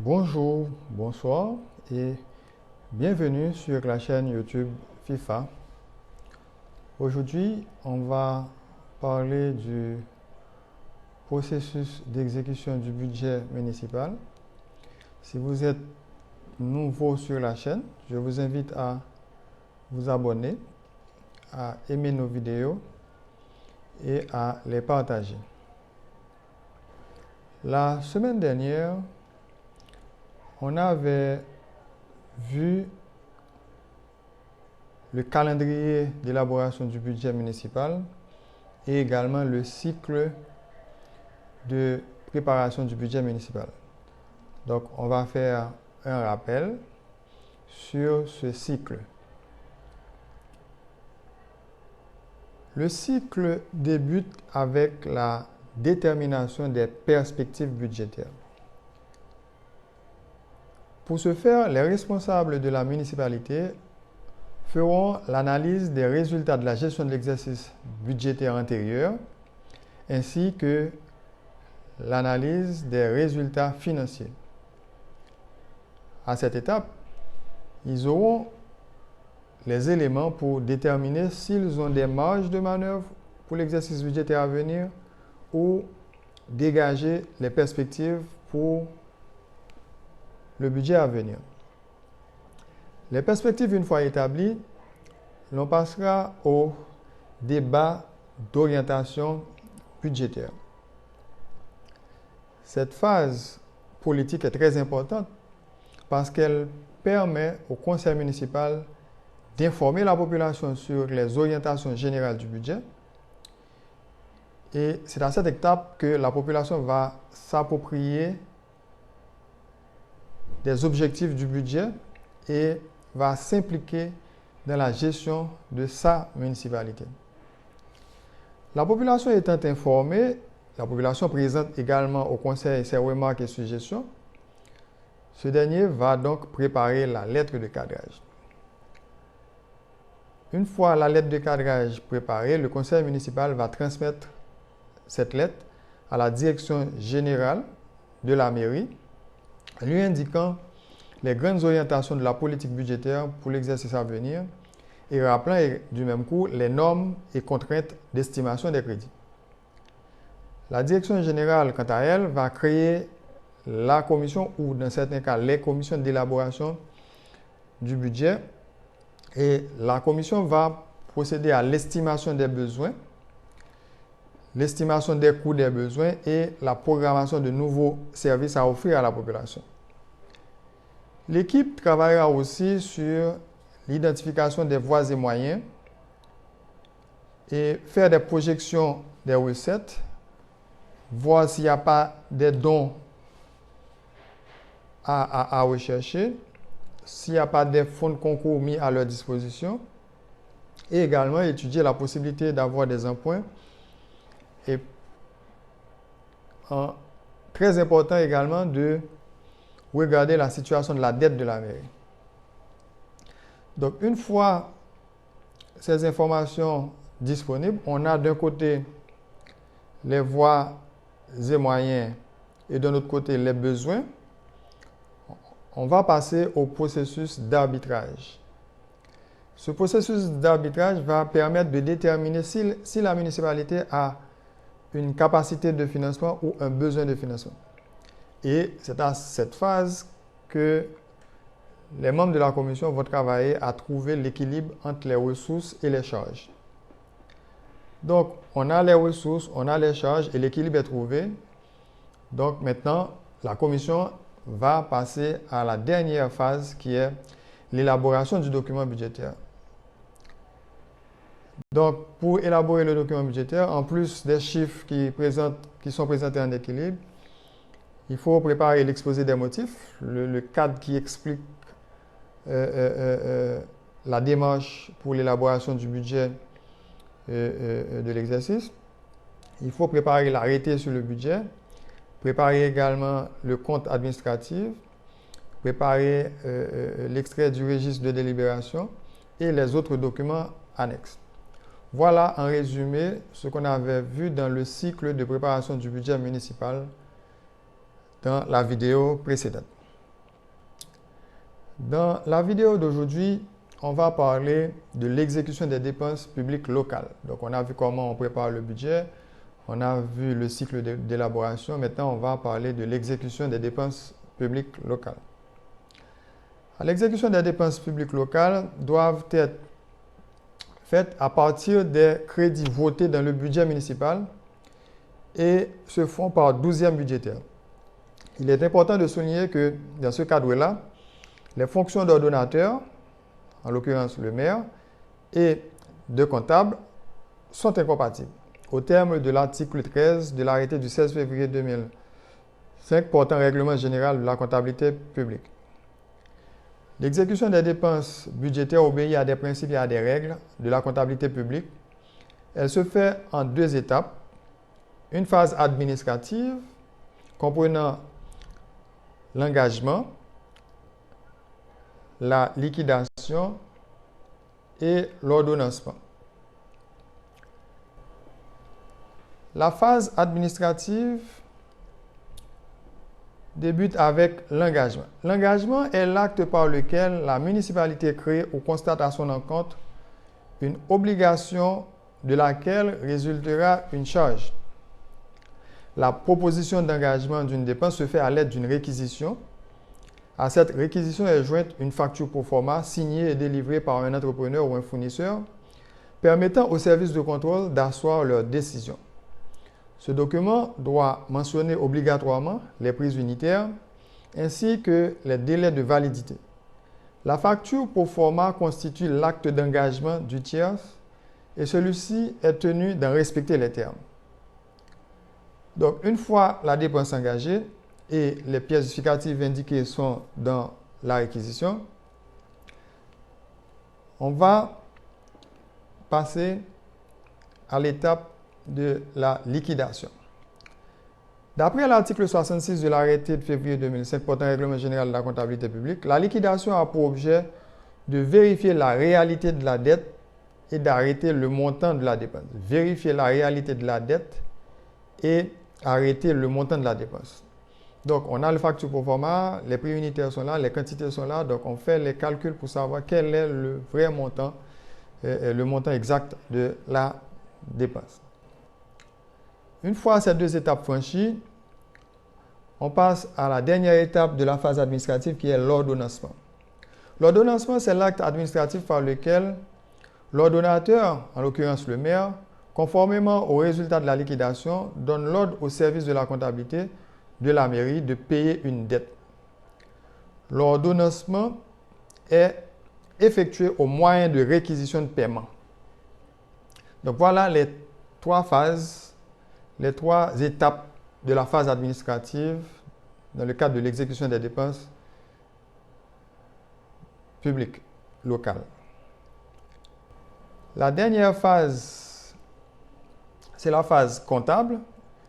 Bonjour, bonsoir et bienvenue sur la chaîne YouTube FIFA. Aujourd'hui, on va parler du processus d'exécution du budget municipal. Si vous êtes nouveau sur la chaîne, je vous invite à vous abonner, à aimer nos vidéos et à les partager. La semaine dernière, on avait vu le calendrier d'élaboration du budget municipal et également le cycle de préparation du budget municipal. Donc, on va faire un rappel sur ce cycle. Le cycle débute avec la détermination des perspectives budgétaires. Pour ce faire, les responsables de la municipalité feront l'analyse des résultats de la gestion de l'exercice budgétaire antérieur ainsi que l'analyse des résultats financiers. À cette étape, ils auront les éléments pour déterminer s'ils ont des marges de manœuvre pour l'exercice budgétaire à venir ou dégager les perspectives pour le budget à venir. Les perspectives, une fois établies, l'on passera au débat d'orientation budgétaire. Cette phase politique est très importante parce qu'elle permet au conseil municipal d'informer la population sur les orientations générales du budget. Et c'est à cette étape que la population va s'approprier des objectifs du budget et va s'impliquer dans la gestion de sa municipalité. La population étant informée, la population présente également au conseil ses remarques et suggestions. Ce dernier va donc préparer la lettre de cadrage. Une fois la lettre de cadrage préparée, le conseil municipal va transmettre cette lettre à la direction générale de la mairie, lui indiquant les grandes orientations de la politique budgétaire pour l'exercice à venir et rappelant du même coup les normes et contraintes d'estimation des crédits. La direction générale, quant à elle, va créer la commission ou, dans certains cas, les commissions d'élaboration du budget et la commission va procéder à l'estimation des besoins, l'estimation des coûts des besoins et la programmation de nouveaux services à offrir à la population. L'équipe travaillera aussi sur l'identification des voies et moyens et faire des projections des recettes, voir s'il n'y a pas des dons à rechercher, s'il n'y a pas des fonds de concours mis à leur disposition et également étudier la possibilité d'avoir des emprunts et très important également de regarder la situation de la dette de la mairie. Donc, une fois ces informations disponibles, on a d'un côté les voies et moyens et de l'autre côté les besoins. On va passer au processus d'arbitrage. Ce processus d'arbitrage va permettre de déterminer si la municipalité a une capacité de financement ou un besoin de financement. Et c'est à cette phase que les membres de la commission vont travailler à trouver l'équilibre entre les ressources et les charges. Donc, on a les ressources, on a les charges et l'équilibre est trouvé. Donc, maintenant, la commission va passer à la dernière phase qui est l'élaboration du document budgétaire. Donc, pour élaborer le document budgétaire, en plus des chiffres qui sont présentés en équilibre, il faut préparer l'exposé des motifs, le cadre qui explique la démarche pour l'élaboration du budget de l'exercice. Il faut préparer l'arrêté sur le budget, préparer également le compte administratif, préparer l'extrait du registre de délibération et les autres documents annexes. Voilà en résumé ce qu'on avait vu dans le cycle de préparation du budget municipal dans la vidéo précédente. Dans la vidéo d'aujourd'hui, on va parler de l'exécution des dépenses publiques locales. Donc, on a vu comment on prépare le budget, on a vu le cycle d'élaboration. Maintenant, on va parler de l'exécution des dépenses publiques locales. L'exécution des dépenses publiques locales doivent être faites à partir des crédits votés dans le budget municipal et se font par 12e budgétaire. Il est important de souligner que dans ce cadre-là, les fonctions d'ordonnateur, en l'occurrence le maire, et de comptable sont incompatibles au terme de l'article 13 de l'arrêté du 16 février 2005 portant règlement général de la comptabilité publique. L'exécution des dépenses budgétaires obéit à des principes et à des règles de la comptabilité publique. Elle se fait en 2 étapes. Une phase administrative comprenant l'engagement, la liquidation et l'ordonnancement. La phase administrative débute avec l'engagement. L'engagement est l'acte par lequel la municipalité crée ou constate à son encontre une obligation de laquelle résultera une charge. La proposition d'engagement d'une dépense se fait à l'aide d'une réquisition. À cette réquisition est jointe une facture pro forma signée et délivrée par un entrepreneur ou un fournisseur, permettant aux services de contrôle d'asseoir leur décision. Ce document doit mentionner obligatoirement les prises unitaires ainsi que les délais de validité. La facture pro forma constitue l'acte d'engagement du tiers et celui-ci est tenu d'en respecter les termes. Donc, une fois la dépense engagée et les pièces justificatives indiquées sont dans la réquisition, on va passer à l'étape de la liquidation. D'après l'article 66 de l'arrêté de février 2005 portant règlement général de la comptabilité publique, la liquidation a pour objet de vérifier la réalité de la dette et d'arrêter le montant de la dépense. Vérifier la réalité de la dette et arrêter le montant de la dépense. Donc, on a le facture pro forma, les prix unitaires sont là, les quantités sont là, donc on fait les calculs pour savoir quel est le vrai montant, le montant exact de la dépense. Une fois ces 2 étapes franchies, on passe à la dernière étape de la phase administrative qui est l'ordonnancement. L'ordonnancement, c'est l'acte administratif par lequel l'ordonnateur, en l'occurrence le maire, conformément au résultat de la liquidation, donne l'ordre au service de la comptabilité de la mairie de payer une dette. L'ordonnancement est effectué au moyen de réquisition de paiement. Donc voilà les 3 phases, les 3 étapes de la phase administrative dans le cadre de l'exécution des dépenses publiques locales. La dernière phase, c'est la phase comptable.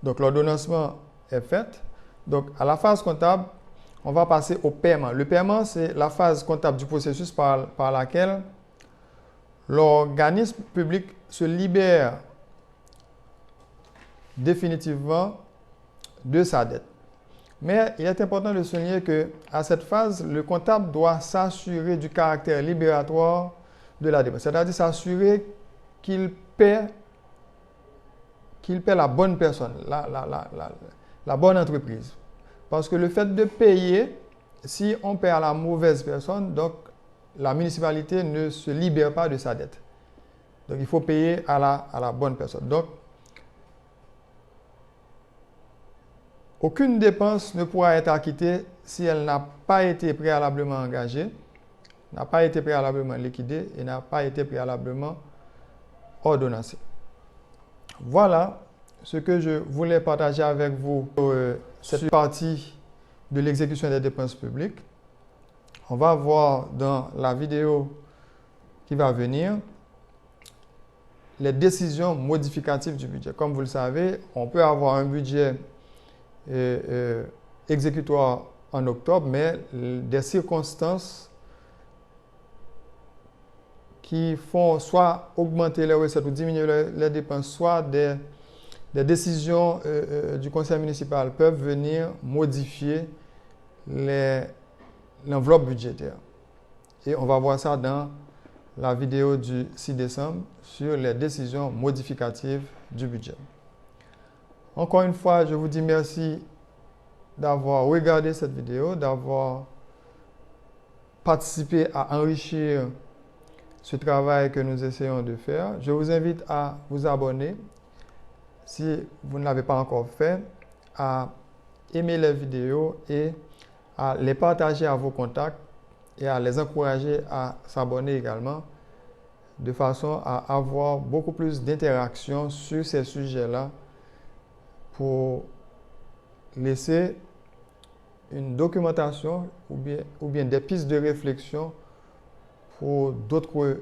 Donc, l'ordonnancement est fait. Donc, à la phase comptable, on va passer au paiement. Le paiement, c'est la phase comptable du processus par laquelle l'organisme public se libère définitivement de sa dette. Mais il est important de souligner qu'à cette phase, le comptable doit s'assurer du caractère libératoire de la dépense, c'est-à-dire s'assurer qu'il paie la bonne personne, la bonne entreprise. Parce que le fait de payer, si on paie à la mauvaise personne, donc la municipalité ne se libère pas de sa dette. Donc il faut payer à la bonne personne. Donc, aucune dépense ne pourra être acquittée si elle n'a pas été préalablement engagée, n'a pas été préalablement liquidée et n'a pas été préalablement ordonnancée. Voilà ce que je voulais partager avec vous sur cette partie de l'exécution des dépenses publiques. On va voir dans la vidéo qui va venir les décisions modificatives du budget. Comme vous le savez, on peut avoir un budget exécutoire en octobre, mais des circonstances qui font soit augmenter les recettes ou diminuer les dépenses, soit des décisions du conseil municipal peuvent venir modifier l'enveloppe budgétaire. Et on va voir ça dans la vidéo du 6 décembre sur les décisions modificatives du budget. Encore une fois, je vous dis merci d'avoir regardé cette vidéo, d'avoir participé à enrichir ce travail que nous essayons de faire. Je vous invite à vous abonner si vous ne l'avez pas encore fait, à aimer les vidéos et à les partager à vos contacts et à les encourager à s'abonner également de façon à avoir beaucoup plus d'interactions sur ces sujets-là pour laisser une documentation ou bien des pistes de réflexion pour d'autres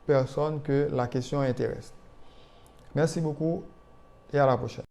personnes que la question intéresse. Merci beaucoup et à la prochaine.